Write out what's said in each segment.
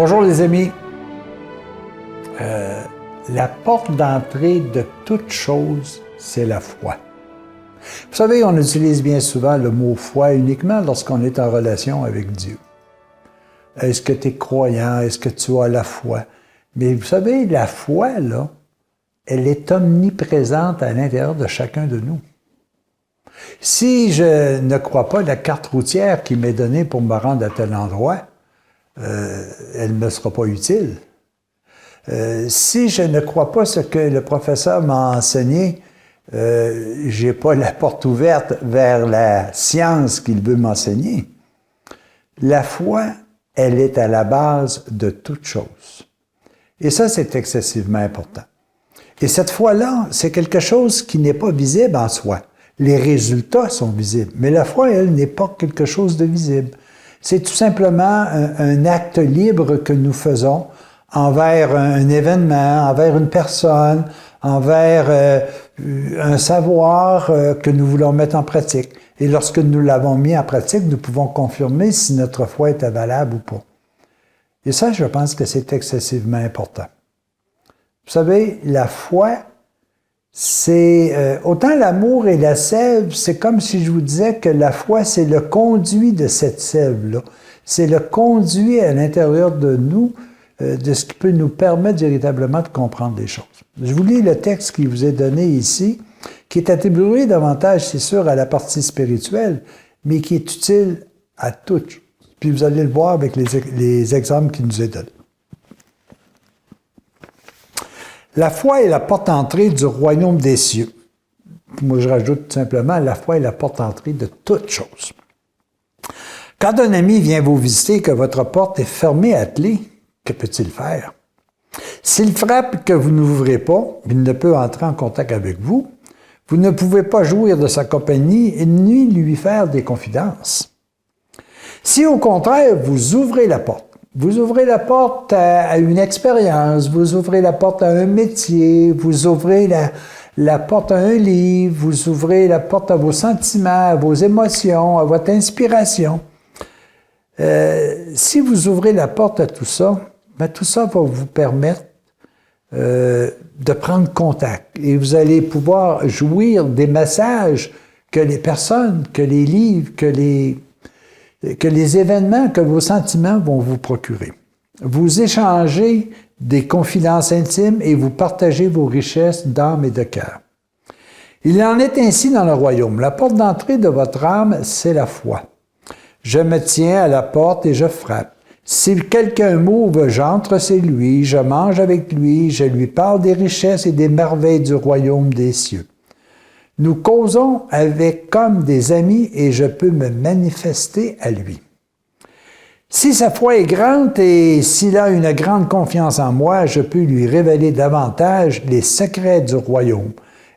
Bonjour les amis. La porte d'entrée de toute chose, c'est la foi. Vous savez, on utilise bien souvent le mot foi uniquement lorsqu'on est en relation avec Dieu. Est-ce que tu es croyant? Est-ce que tu as la foi? Mais vous savez, la foi, là, elle est omniprésente à l'intérieur de chacun de nous. Si je ne crois pas la carte routière qui m'est donnée pour me rendre à tel endroit, elle ne me sera pas utile. Si je ne crois pas ce que le professeur m'a enseigné, je n'ai pas la porte ouverte vers la science qu'il veut m'enseigner. La foi, elle est à la base de toute chose. Et ça, c'est excessivement important. Et cette foi-là, c'est quelque chose qui n'est pas visible en soi. Les résultats sont visibles, mais la foi, elle, n'est pas quelque chose de visible. C'est tout simplement un acte libre que nous faisons envers un événement, envers une personne, envers un savoir que nous voulons mettre en pratique. Et lorsque nous l'avons mis en pratique, nous pouvons confirmer si notre foi était valable ou pas. Et ça, je pense que c'est excessivement important. Vous savez, la foi, c'est autant l'amour et la sève, c'est comme si je vous disais que la foi, c'est le conduit de cette sève-là. C'est le conduit à l'intérieur de nous de ce qui peut nous permettre véritablement de comprendre les choses. Je vous lis le texte qui vous est donné ici, qui est attribué davantage, c'est sûr, à la partie spirituelle, mais qui est utile à toutes. Puis vous allez le voir avec les exemples qui nous est donné. La foi est la porte d'entrée du royaume des cieux. Moi, je rajoute tout simplement, la foi est la porte d'entrée de toutes choses. Quand un ami vient vous visiter et que votre porte est fermée à clé, que peut-il faire? S'il frappe et que vous n'ouvrez pas, il ne peut entrer en contact avec vous. Vous ne pouvez pas jouir de sa compagnie ni lui faire des confidences. Si au contraire, vous ouvrez la porte, vous ouvrez la porte à une expérience, vous ouvrez la porte à un métier, vous ouvrez la porte à un livre, vous ouvrez la porte à vos sentiments, à vos émotions, à votre inspiration. Si vous ouvrez la porte à tout ça, tout ça va vous permettre de prendre contact. Et vous allez pouvoir jouir des messages que les personnes, que les livres, que les événements, que vos sentiments vont vous procurer. Vous échangez des confidences intimes et vous partagez vos richesses d'âme et de cœur. Il en est ainsi dans le royaume. La porte d'entrée de votre âme, c'est la foi. Je me tiens à la porte et je frappe. Si quelqu'un m'ouvre, j'entre chez lui, je mange avec lui, je lui parle des richesses et des merveilles du royaume des cieux. Nous causons avec comme des amis et je peux me manifester à lui. Si sa foi est grande et s'il a une grande confiance en moi, je peux lui révéler davantage les secrets du royaume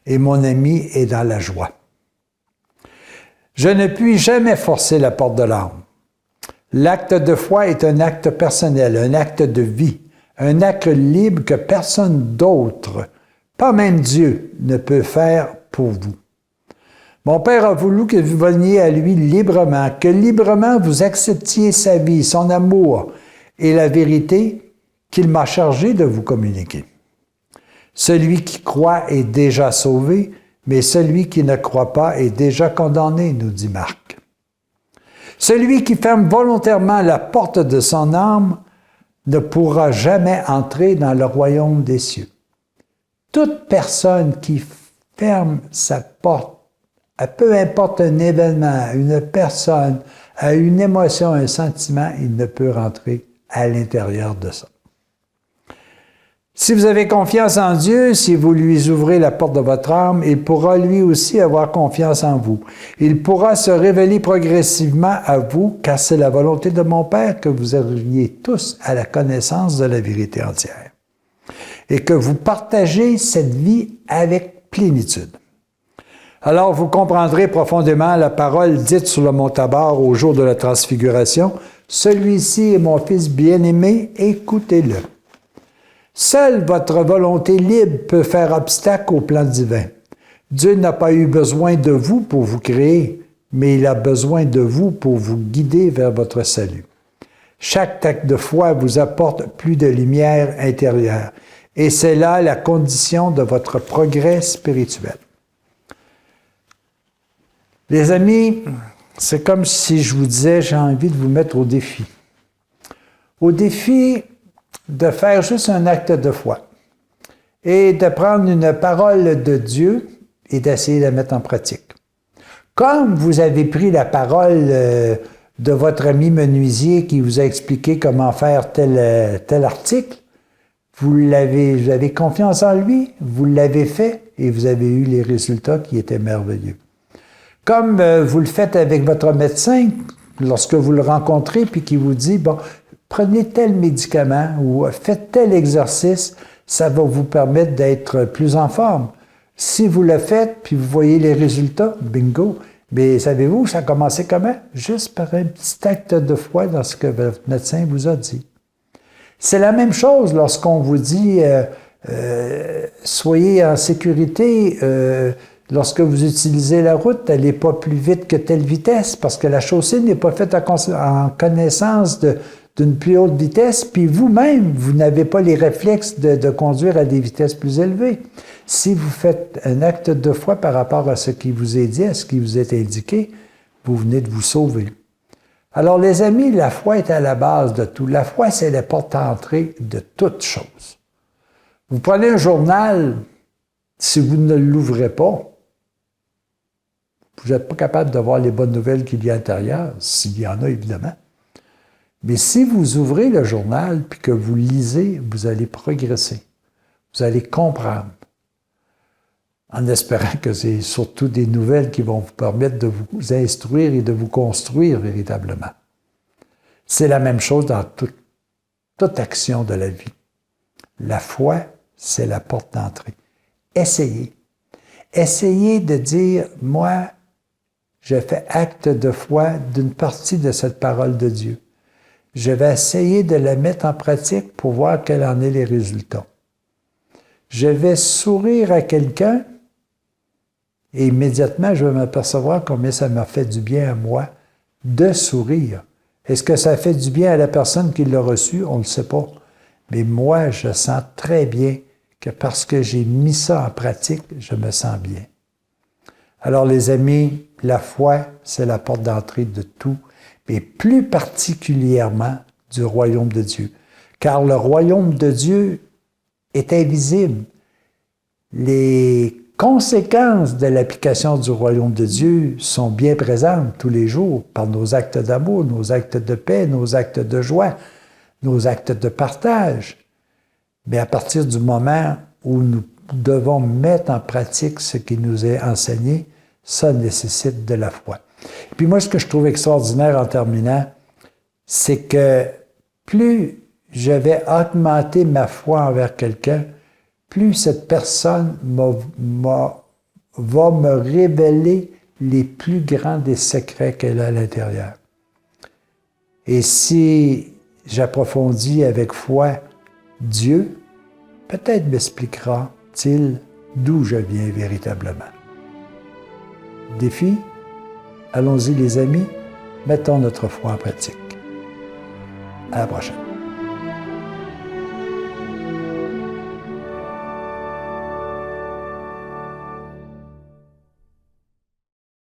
et mon ami est dans la joie. Je ne puis jamais forcer la porte de l'âme. L'acte de foi est un acte personnel, un acte de vie, un acte libre que personne d'autre, pas même Dieu, ne peut faire pour vous. Mon Père a voulu que vous veniez à lui librement, que librement vous acceptiez sa vie, son amour et la vérité qu'il m'a chargé de vous communiquer. Celui qui croit est déjà sauvé, mais celui qui ne croit pas est déjà condamné, nous dit Marc. Celui qui ferme volontairement la porte de son âme ne pourra jamais entrer dans le royaume des cieux. Toute personne qui ferme sa porte, à peu importe un événement, une personne, à une émotion, un sentiment, il ne peut rentrer à l'intérieur de ça. Si vous avez confiance en Dieu, si vous lui ouvrez la porte de votre âme, il pourra lui aussi avoir confiance en vous. Il pourra se révéler progressivement à vous, car c'est la volonté de mon Père que vous arriviez tous à la connaissance de la vérité entière et que vous partagez cette vie avec plénitude. Alors vous comprendrez profondément la parole dite sur le mont Tabor au jour de la transfiguration. Celui-ci est mon Fils bien-aimé, écoutez-le. Seule votre volonté libre peut faire obstacle au plan divin. Dieu n'a pas eu besoin de vous pour vous créer, mais il a besoin de vous pour vous guider vers votre salut. Chaque acte de foi vous apporte plus de lumière intérieure. Et c'est là la condition de votre progrès spirituel. Les amis, c'est comme si je vous disais, j'ai envie de vous mettre au défi. Au défi de faire juste un acte de foi et de prendre une parole de Dieu et d'essayer de la mettre en pratique. Comme vous avez pris la parole de votre ami menuisier qui vous a expliqué comment faire tel article, vous avez confiance en lui, vous l'avez fait et vous avez eu les résultats qui étaient merveilleux. Comme vous le faites avec votre médecin, lorsque vous le rencontrez puis qu'il vous dit, bon, prenez tel médicament ou faites tel exercice, ça va vous permettre d'être plus en forme. Si vous le faites puis vous voyez les résultats, bingo. Mais savez-vous, ça a commencé comment? Juste par un petit acte de foi dans ce que votre médecin vous a dit. C'est la même chose lorsqu'on vous dit soyez en sécurité, lorsque vous utilisez la route, n'allez pas plus vite que telle vitesse, parce que la chaussée n'est pas faite en connaissance d'une plus haute vitesse, puis vous-même, vous n'avez pas les réflexes de conduire à des vitesses plus élevées. Si vous faites un acte de foi par rapport à ce qui vous est dit, à ce qui vous est indiqué, vous venez de vous sauver. Alors, les amis, la foi est à la base de tout. La foi, c'est la porte-entrée de toutes choses. Vous prenez un journal, si vous ne l'ouvrez pas, vous n'êtes pas capable de voir les bonnes nouvelles qu'il y a à l'intérieur, s'il y en a, évidemment. Mais si vous ouvrez le journal puis que vous lisez, vous allez progresser. Vous allez comprendre. En espérant que c'est surtout des nouvelles qui vont vous permettre de vous instruire et de vous construire véritablement. C'est la même chose dans toute action de la vie. La foi, c'est la porte d'entrée. Essayez. Essayez de dire, moi, je fais acte de foi d'une partie de cette parole de Dieu. Je vais essayer de la mettre en pratique pour voir quels en est les résultats. Je vais sourire à quelqu'un et immédiatement, je vais m'apercevoir combien ça m'a fait du bien à moi de sourire. Est-ce que ça fait du bien à la personne qui l'a reçu? On ne le sait pas. Mais moi, je sens très bien que parce que j'ai mis ça en pratique, je me sens bien. Alors, les amis, la foi, c'est la porte d'entrée de tout, mais plus particulièrement du royaume de Dieu. Car le royaume de Dieu est invisible. Les conséquences de l'application du royaume de Dieu sont bien présentes tous les jours par nos actes d'amour, nos actes de paix, nos actes de joie, nos actes de partage. Mais à partir du moment où nous devons mettre en pratique ce qui nous est enseigné, ça nécessite de la foi. Et puis moi, ce que je trouve extraordinaire en terminant, c'est que plus je vais augmenter ma foi envers quelqu'un, plus cette personne va me révéler les plus grands des secrets qu'elle a à l'intérieur. Et si j'approfondis avec foi Dieu, peut-être m'expliquera-t-il d'où je viens véritablement. Défi, allons-y les amis, mettons notre foi en pratique. À la prochaine.